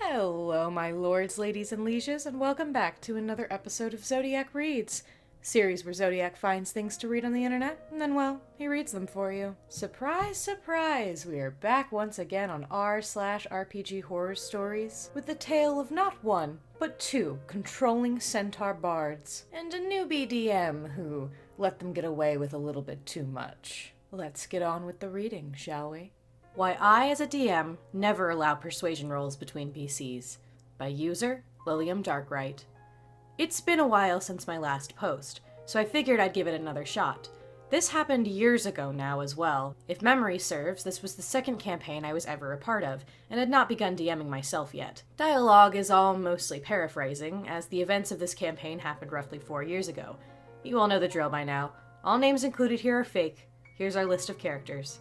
Hello, my lords, ladies, and lieges, and welcome back to another episode of Zodiac Reads, series where Zodiac finds things to read on the internet, and then, well, he reads them for you. Surprise, surprise, we are back once again on r/RPG horror stories, with the tale of not one, but two controlling Centaur Bards, and a newbie DM who let them get away with a little bit too much. Let's get on with the reading, shall we? Why I, as a DM, never allow persuasion rolls between PCs. By user, Lilium Darkwright. It's been a while since my last post, so I figured I'd give it another shot. This happened years ago now as well. If memory serves, this was the second campaign I was ever a part of, and had not begun DMing myself yet. Dialogue is all mostly paraphrasing, as the events of this campaign happened roughly 4 years ago. You all know the drill by now. All names included here are fake. Here's our list of characters.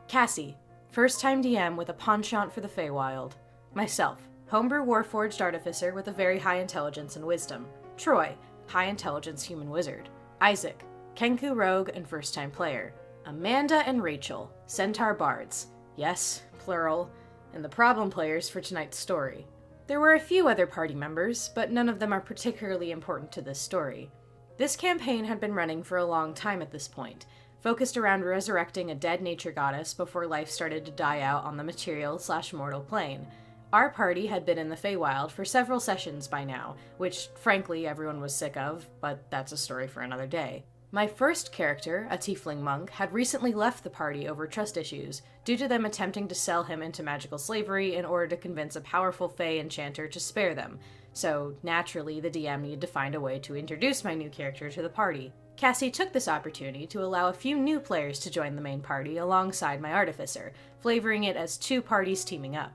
Cassie. First-time DM with a penchant for the Feywild. Myself, homebrew warforged artificer with a very high intelligence and wisdom. Troy, high intelligence human wizard. Isaac, Kenku rogue and first-time player. Amanda and Rachel, Centaur Bards. Yes, plural, and the problem players for tonight's story. There were a few other party members, but none of them are particularly important to this story. This campaign had been running for a long time at this point, focused around resurrecting a dead nature goddess before life started to die out on the material/mortal plane. Our party had been in the Feywild for several sessions by now, which frankly everyone was sick of, but that's a story for another day. My first character, a tiefling monk, had recently left the party over trust issues, due to them attempting to sell him into magical slavery in order to convince a powerful Fey enchanter to spare them, so naturally the DM needed to find a way to introduce my new character to the party. Cassie took this opportunity to allow a few new players to join the main party alongside my artificer, flavoring it as two parties teaming up.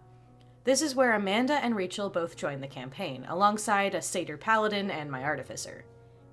This is where Amanda and Rachel both joined the campaign, alongside a satyr paladin and my artificer.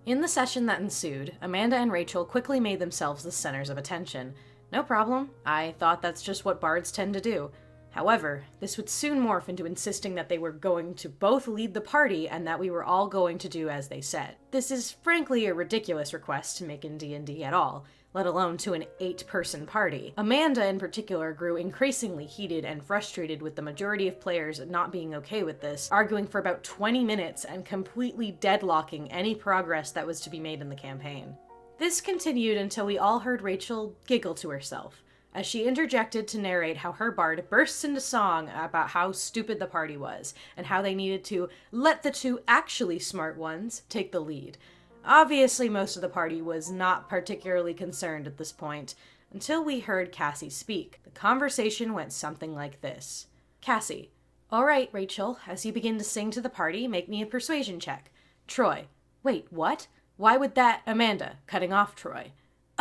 In the session that ensued, Amanda and Rachel quickly made themselves the centers of attention. No problem, I thought that's just what bards tend to do. However, this would soon morph into insisting that they were going to both lead the party and that we were all going to do as they said. This is frankly a ridiculous request to make in D&D at all, let alone to an 8-person party. Amanda in particular grew increasingly heated and frustrated with the majority of players not being okay with this, arguing for about 20 minutes and completely deadlocking any progress that was to be made in the campaign. This continued until we all heard Rachel giggle to herself, as she interjected to narrate how her bard bursts into song about how stupid the party was, and how they needed to let the two actually smart ones take the lead. Obviously, most of the party was not particularly concerned at this point, until we heard Cassie speak. The conversation went something like this. Cassie. All right, Rachel, as you begin to sing to the party, make me a persuasion check. Troy. Wait, what? Why would that... Amanda, cutting off Troy.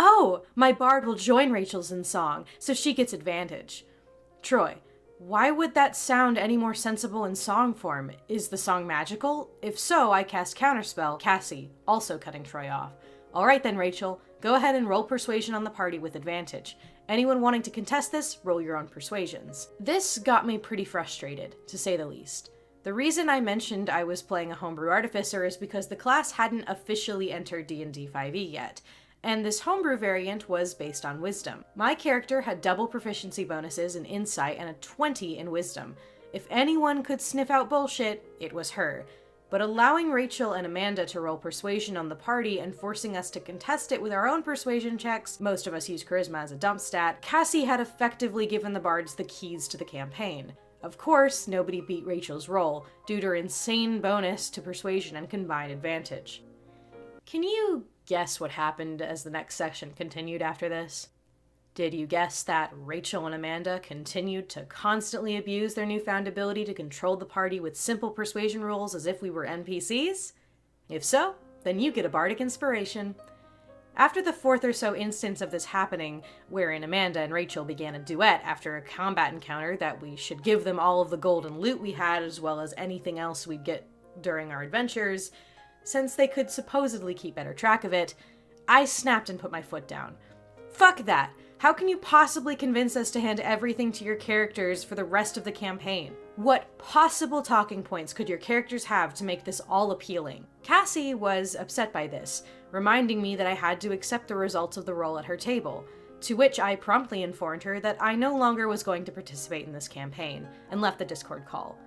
Oh, my bard will join Rachel's in song, so she gets advantage. Troy, why would that sound any more sensible in song form? Is the song magical? If so, I cast Counterspell. Cassie, also cutting Troy off. All right then, Rachel, go ahead and roll persuasion on the party with advantage. Anyone wanting to contest this, roll your own persuasions. This got me pretty frustrated, to say the least. The reason I mentioned I was playing a homebrew artificer is because the class hadn't officially entered D&D 5e yet, and this homebrew variant was based on wisdom. My character had double proficiency bonuses in insight and a 20 in wisdom. If anyone could sniff out bullshit, it was her. But allowing Rachel and Amanda to roll persuasion on the party and forcing us to contest it with our own persuasion checks, most of us use charisma as a dump stat, Cassie had effectively given the bards the keys to the campaign. Of course, nobody beat Rachel's roll, due to her insane bonus to persuasion and combined advantage. Can you guess what happened as the next section continued after this? Did you guess that Rachel and Amanda continued to constantly abuse their newfound ability to control the party with simple persuasion rules as if we were NPCs? If so, then you get a bardic inspiration. After the 4th or so instance of this happening, wherein Amanda and Rachel began a duet after a combat encounter that we should give them all of the golden loot we had as well as anything else we'd get during our adventures, since they could supposedly keep better track of it, I snapped and put my foot down. Fuck that! How can you possibly convince us to hand everything to your characters for the rest of the campaign? What possible talking points could your characters have to make this all appealing? Cassie was upset by this, reminding me that I had to accept the results of the roll at her table, to which I promptly informed her that I no longer was going to participate in this campaign, and left the Discord call.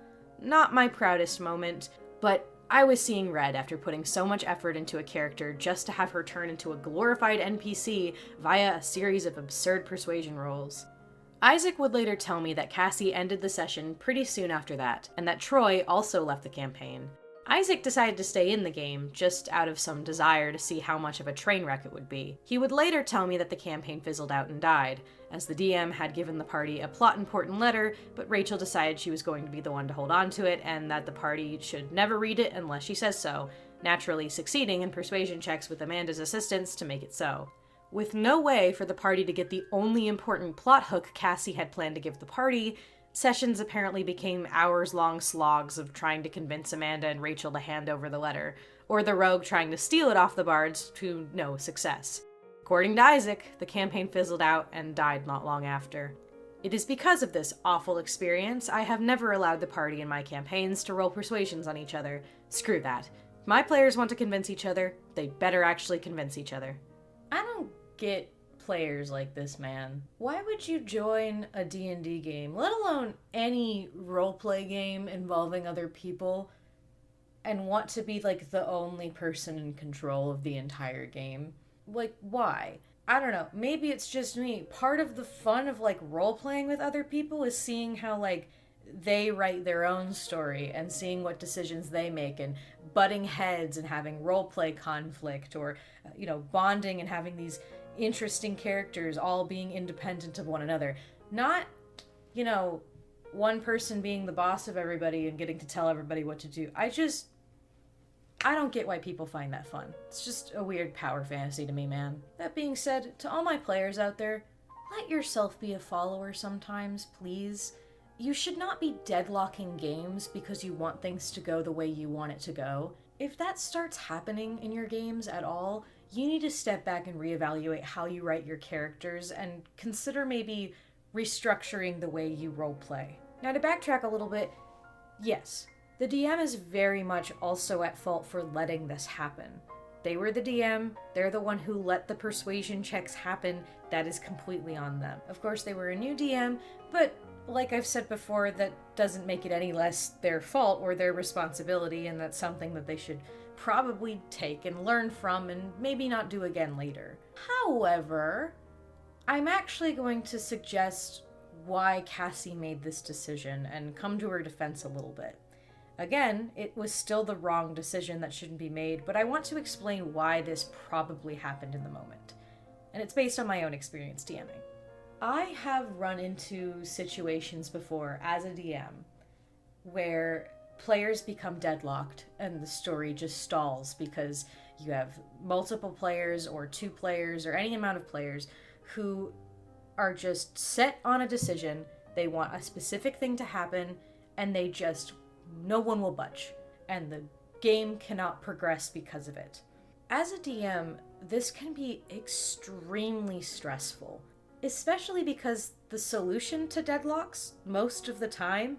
not my proudest moment, but I was seeing red after putting so much effort into a character just to have her turn into a glorified NPC via a series of absurd persuasion rolls. Isaac would later tell me that Cassie ended the session pretty soon after that, and that Troy also left the campaign. Isaac decided to stay in the game, just out of some desire to see how much of a train wreck it would be. He would later tell me that the campaign fizzled out and died, as the DM had given the party a plot-important letter, but Rachel decided she was going to be the one to hold on to it, and that the party should never read it unless she says so, naturally succeeding in persuasion checks with Amanda's assistance to make it so. With no way for the party to get the only important plot hook Cassie had planned to give the party, sessions apparently became hours-long slogs of trying to convince Amanda and Rachel to hand over the letter, or the rogue trying to steal it off the bards to no success. According to Isaac, the campaign fizzled out and died not long after. It is because of this awful experience I have never allowed the party in my campaigns to roll persuasions on each other. Screw that. If my players want to convince each other, they better actually convince each other. I don't get players like this, man. Why would you join a D&D game, let alone any roleplay game involving other people, and want to be like the only person in control of the entire game? Like, why? I don't know. Maybe it's just me. Part of the fun of like role-playing with other people is seeing how like they write their own story and seeing what decisions they make and butting heads and having roleplay conflict, or bonding and having these interesting characters all being independent of one another. Not, one person being the boss of everybody and getting to tell everybody what to do. I don't get why people find that fun. It's just a weird power fantasy to me, man. That being said, to all my players out there, let yourself be a follower sometimes, please. You should not be deadlocking games because you want things to go the way you want it to go. If that starts happening in your games at all, you need to step back and reevaluate how you write your characters and consider maybe restructuring the way you roleplay. Now, to backtrack a little bit, yes, the DM is very much also at fault for letting this happen. They were the DM, they're the one who let the persuasion checks happen, that is completely on them. Of course, they were a new DM, but like I've said before, that doesn't make it any less their fault or their responsibility, and that's something that they should probably take and learn from and maybe not do again later. However, I'm actually going to suggest why Cassie made this decision and come to her defense a little bit. Again, it was still the wrong decision that shouldn't be made, but I want to explain why this probably happened in the moment. And it's based on my own experience DMing. I have run into situations before as a DM where players become deadlocked and the story just stalls because you have multiple players or two players or any amount of players who are just set on a decision. They want a specific thing to happen and no one will budge, and the game cannot progress because of it. As a DM, this can be extremely stressful, especially because the solution to deadlocks most of the time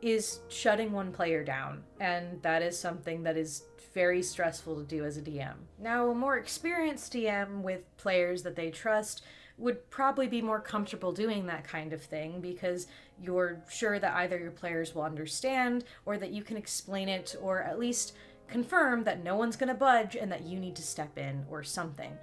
is shutting one player down, and that is something that is very stressful to do as a DM. Now, a more experienced DM with players that they trust would probably be more comfortable doing that kind of thing because you're sure that either your players will understand or that you can explain it or at least confirm that no one's gonna budge and that you need to step in or something.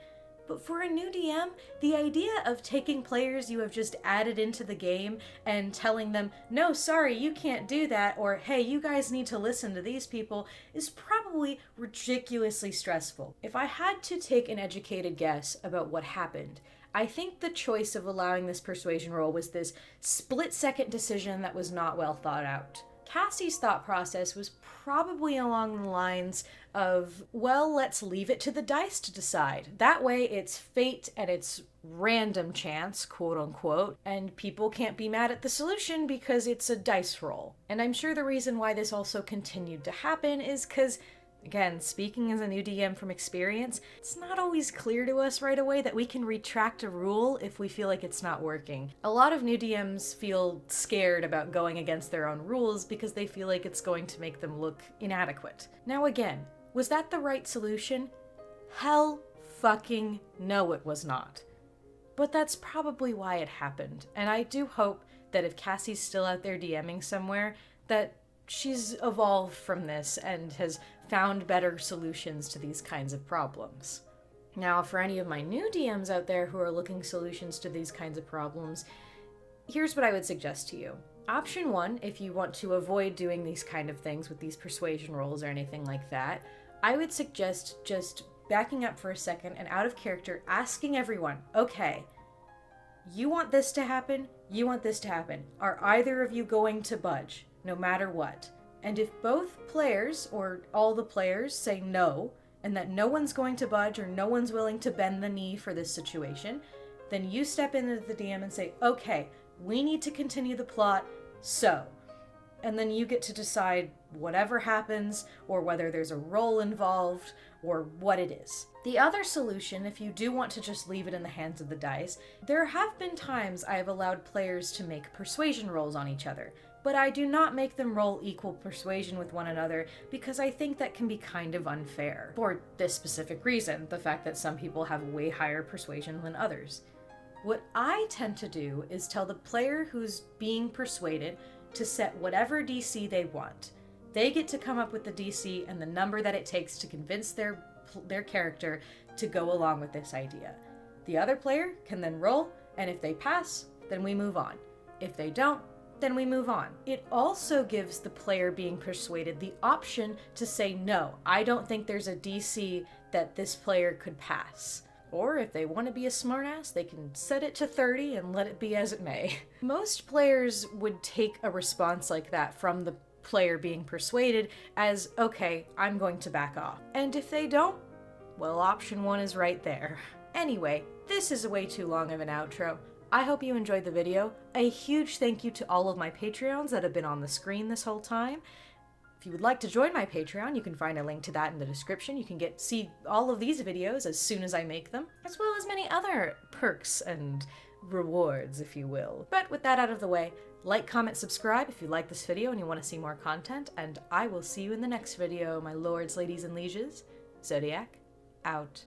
But for a new DM, the idea of taking players you have just added into the game and telling them, no, sorry, you can't do that, or hey, you guys need to listen to these people, is probably ridiculously stressful. If I had to take an educated guess about what happened, I think the choice of allowing this persuasion roll was this split-second decision that was not well thought out. Cassie's thought process was probably along the lines of, well, let's leave it to the dice to decide. That way it's fate and it's random chance, quote unquote, and people can't be mad at the solution because it's a dice roll. And I'm sure the reason why this also continued to happen is because, again, speaking as a new DM from experience, it's not always clear to us right away that we can retract a rule if we feel like it's not working. A lot of new DMs feel scared about going against their own rules because they feel like it's going to make them look inadequate. Now again, was that the right solution? Hell fucking no, it was not. But that's probably why it happened, and I do hope that if Cassie's still out there DMing somewhere, that she's evolved from this and has found better solutions to these kinds of problems. Now, for any of my new DMs out there who are looking solutions to these kinds of problems, here's what I would suggest to you. Option 1, if you want to avoid doing these kind of things with these persuasion rolls or anything like that, I would suggest just backing up for a second and out of character asking everyone, okay, you want this to happen, you want this to happen. Are either of you going to budge, no matter what? And if both players, or all the players, say no, and that no one's going to budge or no one's willing to bend the knee for this situation, then you step into the DM and say, okay, we need to continue the plot, so. And then you get to decide whatever happens, or whether there's a roll involved, or what it is. The other solution, if you do want to just leave it in the hands of the dice, there have been times I have allowed players to make persuasion rolls on each other, but I do not make them roll equal persuasion with one another because I think that can be kind of unfair. For this specific reason, the fact that some people have way higher persuasion than others. What I tend to do is tell the player who's being persuaded to set whatever DC they want. They get to come up with the DC and the number that it takes to convince their character to go along with this idea. The other player can then roll, and if they pass, then we move on. If they don't, then we move on. It also gives the player being persuaded the option to say, no, I don't think there's a DC that this player could pass. Or if they want to be a smartass, they can set it to 30 and let it be as it may. Most players would take a response like that from the player being persuaded as, okay, I'm going to back off. And if they don't, well, option 1 is right there. Anyway, this is way too long of an outro. I hope you enjoyed the video. A huge thank you to all of my Patreons that have been on the screen this whole time. If you would like to join my Patreon, you can find a link to that in the description. You can see all of these videos as soon as I make them, as well as many other perks and rewards, if you will. But with that out of the way, like, comment, subscribe if you like this video and you want to see more content, and I will see you in the next video, my lords, ladies, and lieges. Zodiac, out.